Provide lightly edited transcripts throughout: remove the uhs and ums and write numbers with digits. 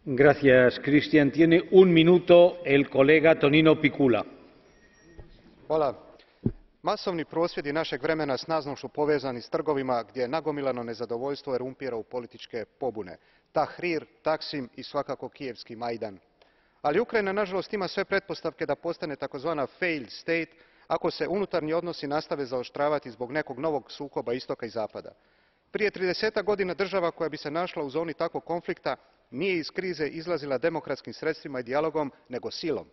Gracias, Cristian. Tiene un minuto el colega Tonino Picula. Hvala. Masovni prosvjedi našeg vremena snažno su povezani s trgovima gdje je nagomilano nezadovoljstvo erumpira u političke pobune. Tahrir, Taksim i svakako kijevski Majdan. Ali Ukrajina nažalost ima sve pretpostavke da postane takozvana failed state ako se unutarnji odnosi nastave zaoštravati zbog nekog novog sukoba istoka i zapada. Prije 30-ak godina država koja bi se našla u zoni takvog konflikta nije iz krize izlazila demokratskim sredstvima i dijalogom, nego silom.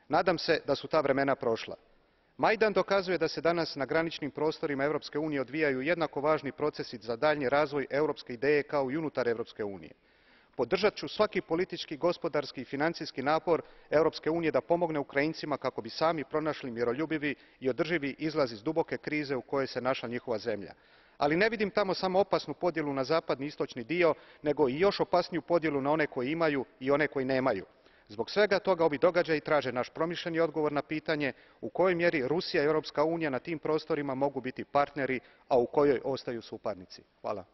Nadam se da su ta vremena prošla. Majdan dokazuje da se danas na graničnim prostorima Europske unije odvijaju jednako važni procesi za daljnji razvoj europske ideje kao i unutar Europske unije. Podržat ću svaki politički, gospodarski i financijski napor Europske unije da pomogne Ukrajincima kako bi sami pronašli miroljubivi i održivi izlaz iz duboke krize u kojoj se našla njihova zemlja. Ali ne vidim tamo samo opasnu podjelu na zapadni i istočni dio, nego i još opasniju podjelu na one koji imaju i one koji nemaju. Zbog svega toga ovi događaji traže naš promišljeni odgovor na pitanje u kojoj mjeri Rusija i Europska unija na tim prostorima mogu biti partneri, a u kojoj ostaju suparnici. Hvala.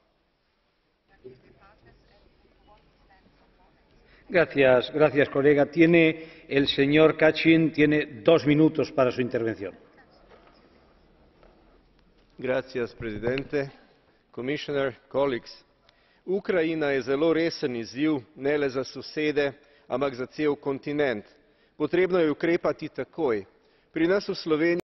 Gracias, colega. Tiene el señor Kacin, tiene 2 minutos para su intervención. Gracias, presidente, commissioner, colleagues. Ukrajina je zelo resen izziv ne le za sosede, ampak za cel kontinent. Potrebno je ukrepati takoj. Pri nas v Sloveniji